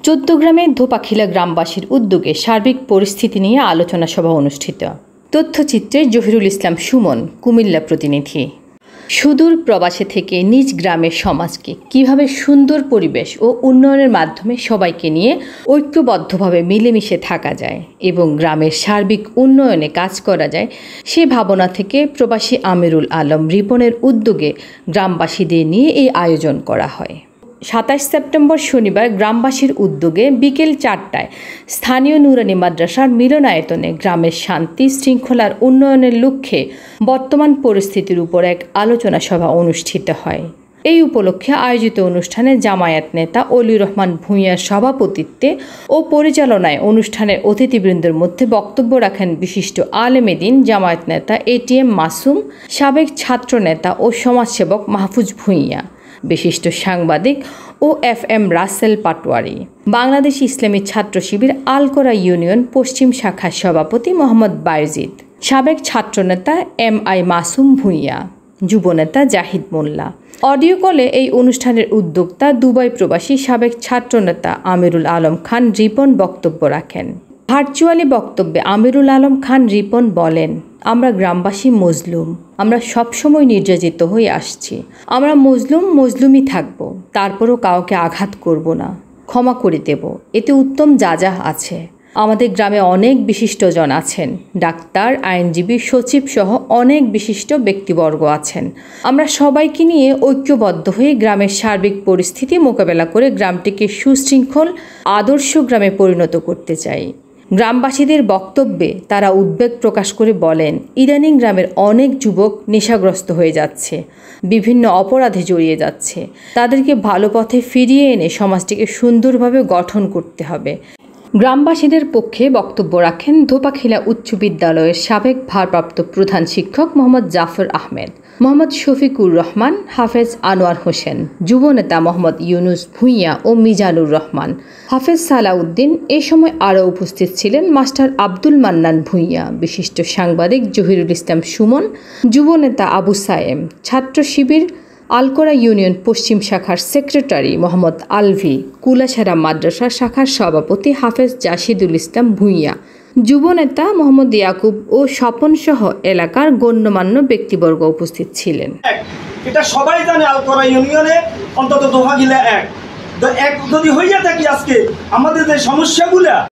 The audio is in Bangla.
চৌদ্দগ্রামে ধোপাখিলা গ্রামবাসীর উদ্যোগে সার্বিক পরিস্থিতি নিয়ে আলোচনা সভা অনুষ্ঠিত। তথ্যচিত্রে জহিরুল ইসলাম সুমন, কুমিল্লা প্রতিনিধি। সুদূর প্রবাসে থেকে নিজ গ্রামের সমাজকে কিভাবে সুন্দর পরিবেশ ও উন্নয়নের মাধ্যমে সবাইকে নিয়ে ঐক্যবদ্ধভাবে মিলেমিশে থাকা যায় এবং গ্রামের সার্বিক উন্নয়নে কাজ করা যায়, সে ভাবনা থেকে প্রবাসী আমিরুল আলম রিপনের উদ্যোগে গ্রামবাসীদের নিয়ে এই আয়োজন করা হয়। ২৭ সেপ্টেম্বর শনিবার গ্রামবাসীর উদ্যোগে বিকেল ৪টায় স্থানীয় নুরানি মাদ্রাসার মিলনায়তনে গ্রামের শান্তি শৃঙ্খলার উন্নয়নের লক্ষ্যে বর্তমান পরিস্থিতির উপর এক আলোচনা সভা অনুষ্ঠিত হয়। এই উপলক্ষে আয়োজিত অনুষ্ঠানে জামায়াত নেতা অলিউর রহমান ভূঁইয়ার সভাপতিত্বে ও পরিচালনায় অনুষ্ঠানের অতিথিবৃন্দের মধ্যে বক্তব্য রাখেন বিশিষ্ট আলেমে দ্বীন জামায়াত নেতা এটিএম মাসুম, সাবেক ছাত্র নেতা ও সমাজসেবক মাহফুজ ভূঁইয়া, বিশিষ্ট সাংবাদিক ও FM রাসেল পাটোয়ারি, বাংলাদেশ ইসলামী ছাত্র শিবির আলকোরা ইউনিয়ন পশ্চিম শাখার সভাপতি মোহাম্মদ বায়েজিদ, সাবেক ছাত্রনেতা MI মাসুম ভূঁইয়া, যুবনেতা জাহিদ মোল্লা। অডিও কলে এই অনুষ্ঠানের উদ্যোক্তা দুবাই প্রবাসী সাবেক ছাত্রনেতা আমিরুল আলম খান রিপন বক্তব্য রাখেন। ভার্চুয়ালি বক্তব্যে আমিরুল আলম খান রিপন বলেন, আমরা গ্রামবাসী মজলুম, আমরা সবসময় নির্যাতিত হয়ে আসছি। আমরা মজলুমই থাকব, তারপরও কাউকে আঘাত করব না, ক্ষমা করে দেব, এতে উত্তম যা আছে। আমাদের গ্রামে অনেক বিশিষ্টজন আছেন, ডাক্তার, আইনজীবী, সচিব সহ অনেক বিশিষ্ট ব্যক্তিবর্গ আছেন। আমরা সবাইকে নিয়ে ঐক্যবদ্ধ হয়ে গ্রামের সার্বিক পরিস্থিতি মোকাবেলা করে গ্রামটিকে সুশৃঙ্খল আদর্শ গ্রামে পরিণত করতে চাই। গ্রামবাসীদের বক্তব্যে তারা উদ্বেগ প্রকাশ করে বলেন, ইদানিং গ্রামের অনেক যুবক নেশাগ্রস্ত হয়ে যাচ্ছে, বিভিন্ন অপরাধে জড়িয়ে যাচ্ছে। তাদেরকে ভালো পথে ফিরিয়ে এনে সমাজটিকে সুন্দরভাবে গঠন করতে হবে। গ্রামবাসীদের পক্ষে বক্তব্য রাখেন ধোপাখিলা উচ্চ বিদ্যালয়ের সাবেক ভারপ্রাপ্ত প্রধান শিক্ষক মোহাম্মদ জাফর আহমেদ, মোহাম্মদ শফিকুর রহমান, হাফেজ আনোয়ার হোসেন, যুবনেতা মোহাম্মদ ইউনুস ভূঁইয়া ও মিজানুর রহমান, হাফেজ সালাউদ্দিন। এ সময় আরও উপস্থিত ছিলেন মাস্টার আব্দুল মান্নান ভূঁইয়া, বিশিষ্ট সাংবাদিক জহিরুল ইসলাম সুমন, যুবনেতা আবু সায়েম, ছাত্র শিবির আলকোরা ইউনিয়ন পশ্চিম শাখার সেক্রেটারি মোহাম্মদ আলভি, কুলাছাড়া মাদ্রাসা শাখার সভাপতি হাফেজ জাশিদুল ইসলাম ভূঁইয়া, যুবনেতা মোহাম্মদ ইয়াকুব ও স্বপন সহ এলাকার গণ্যমান্য ব্যক্তিবর্গ উপস্থিত ছিলেন। এটা সবাই জানে, আলকোরা ইউনিয়নে অন্তত ধোপাখিলা এক যদি হইয়া থাকি আজকে আমাদের যে সমস্যাগুলা